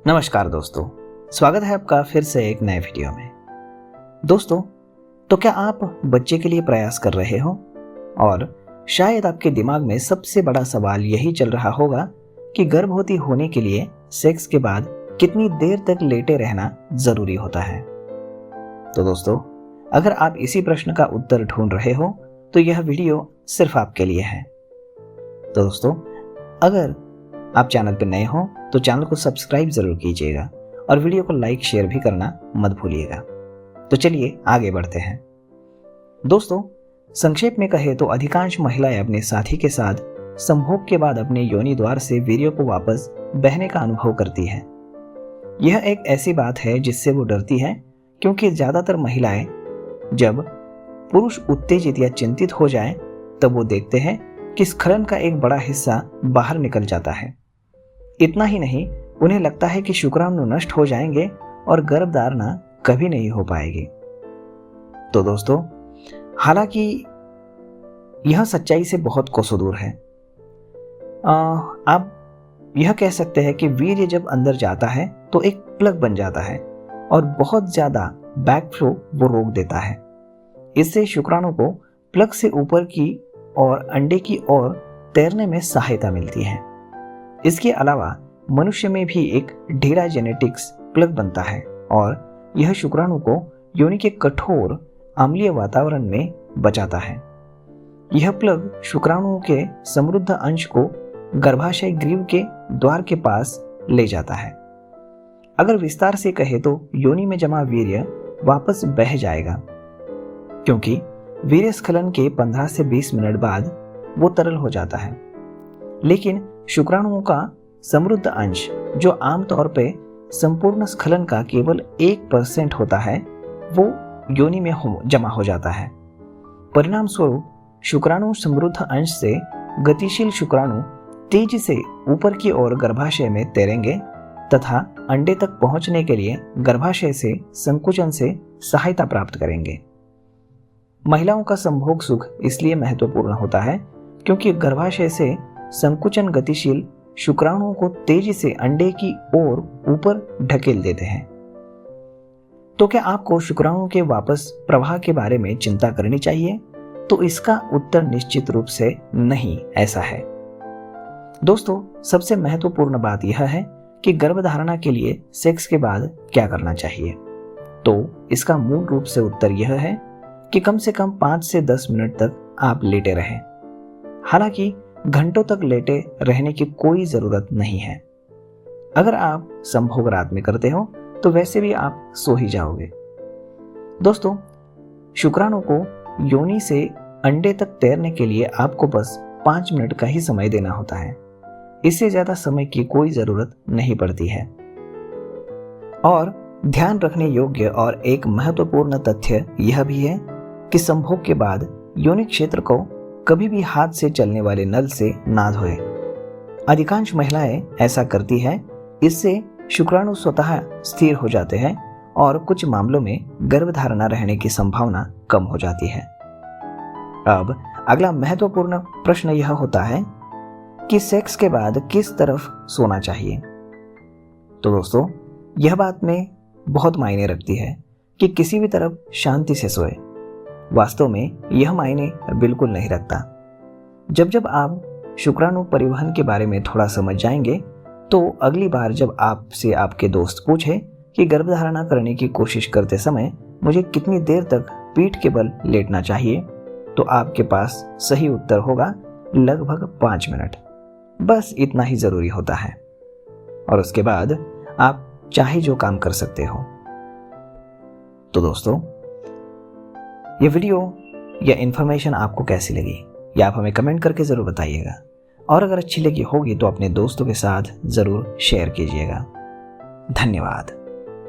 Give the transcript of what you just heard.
नमस्कार दोस्तों, स्वागत है आपका फिर से एक नए वीडियो में। दोस्तों, तो क्या आप बच्चे के लिए प्रयास कर रहे हो और शायद आपके दिमाग में सबसे बड़ा सवाल यही चल रहा होगा कि गर्भवती होने के लिए सेक्स के बाद कितनी देर तक लेटे रहना जरूरी होता है। तो दोस्तों, अगर आप इसी प्रश्न का उत्तर ढूंढ रहे हो तो यह वीडियो सिर्फ आपके लिए है। तो दोस्तों, अगर आप चैनल पर नए हो तो चैनल को सब्सक्राइब जरूर कीजिएगा और वीडियो को लाइक शेयर भी करना मत भूलिएगा। तो चलिए आगे बढ़ते हैं। दोस्तों, संक्षेप में कहे तो अधिकांश महिलाएं अपने साथी के साथ संभोग के बाद अपने योनि द्वार से वीर्य को वापस बहने का अनुभव करती है। यह एक ऐसी बात है जिससे वो डरती है, क्योंकि ज्यादातर महिलाएं जब पुरुष उत्तेजित या चिंतित हो जाए तब वो देखते हैं कि स्खलन का एक बड़ा हिस्सा बाहर निकल जाता है। इतना ही नहीं, उन्हें लगता है कि शुक्राणु नष्ट हो जाएंगे और गर्भधारणा कभी नहीं हो पाएगी। तो दोस्तों, हालांकि यह सच्चाई से बहुत कोसों दूर है। आप यह कह सकते हैं कि वीर्य जब अंदर जाता है तो एक प्लग बन जाता है और बहुत ज्यादा बैकफ्लो वो रोक देता है। इससे शुक्राणु को प्लग से ऊपर की और अंडे की ओर तैरने में सहायता मिलती है। इसके अलावा मनुष्य में भी एक ढेरा जेनेटिक्स प्लग बनता है और यह शुक्राणु को योनि के कठोर अम्लीय वातावरण में बचाता है। यह प्लग शुक्राणुओं के समृद्ध अंश को गर्भाशय ग्रीव के द्वार के पास ले जाता है। अगर विस्तार से कहे तो योनि में जमा वीर्य वापस बह जाएगा, क्योंकि वीर्य स्खलन के 15 से 20 मिनट बाद वो तरल हो जाता है। लेकिन शुक्राणुओं का समृद्ध अंश, जो आमतौर पे संपूर्ण स्खलन का केवल 1% होता है, वो योनि में जमा हो जाता है। परिणाम स्वरूप शुक्राणु समृद्ध अंश से गतिशील शुक्राणु तेजी से ऊपर की ओर गर्भाशय में तैरेंगे तथा अंडे तक पहुंचने के लिए गर्भाशय से संकुचन से सहायता प्राप्त करेंगे। महिलाओं का संभोग सुख इसलिए महत्वपूर्ण होता है क्योंकि गर्भाशय से संकुचन गतिशील शुक्राणुओं को तेजी से अंडे की ओर ऊपर ढकेल देते हैं। तो क्या आपको शुक्राणुओं के वापस प्रवाह के बारे में चिंता करनी चाहिए? तो इसका उत्तर निश्चित रूप से नहीं ऐसा है। दोस्तों, सबसे महत्वपूर्ण बात यह है कि गर्भधारणा के लिए सेक्स के बाद क्या करना चाहिए। तो इसका मूल रूप से उत्तर यह है कि कम से कम 5 से 10 मिनट तक आप लेटे रहें। हालांकि घंटों तक लेटे रहने की कोई जरूरत नहीं है। अगर आप संभोग रात में करते हो तो वैसे भी आप सो ही जाओगे। दोस्तों, शुक्राणु को योनि से अंडे तक तैरने के लिए आपको बस 5 मिनट का ही समय देना होता है। इससे ज्यादा समय की कोई जरूरत नहीं पड़ती है। और ध्यान रखने योग्य और एक महत्वपूर्ण तथ्य यह भी है कि संभोग के बाद योनि क्षेत्र को कभी भी हाथ से चलने वाले नल से ना धोएं। अधिकांश महिलाएं ऐसा करती हैं। इससे शुक्राणु स्वतः स्थिर हो जाते हैं और कुछ मामलों में गर्भधारणा रहने की संभावना कम हो जाती है। अब अगला महत्वपूर्ण प्रश्न यह होता है कि सेक्स के बाद किस तरफ सोना चाहिए। तो दोस्तों, यह बात में बहुत मायने रखती है कि किसी भी तरफ शांति से सोए। वास्तव में यह मायने बिल्कुल नहीं रखता। जब आप शुक्राणु परिवहन के बारे में थोड़ा समझ जाएंगे तो अगली बार जब आपसे आपके दोस्त पूछे कि गर्भधारणा करने की कोशिश करते समय मुझे कितनी देर तक पीठ के बल लेटना चाहिए, तो आपके पास सही उत्तर होगा लगभग 5 मिनट। बस इतना ही जरूरी होता है और उसके बाद आप चाहे जो काम कर सकते हो। तो दोस्तों, ये वीडियो या इन्फॉर्मेशन आपको कैसी लगी, या आप हमें कमेंट करके ज़रूर बताइएगा। और अगर अच्छी लगी होगी तो अपने दोस्तों के साथ ज़रूर शेयर कीजिएगा। धन्यवाद।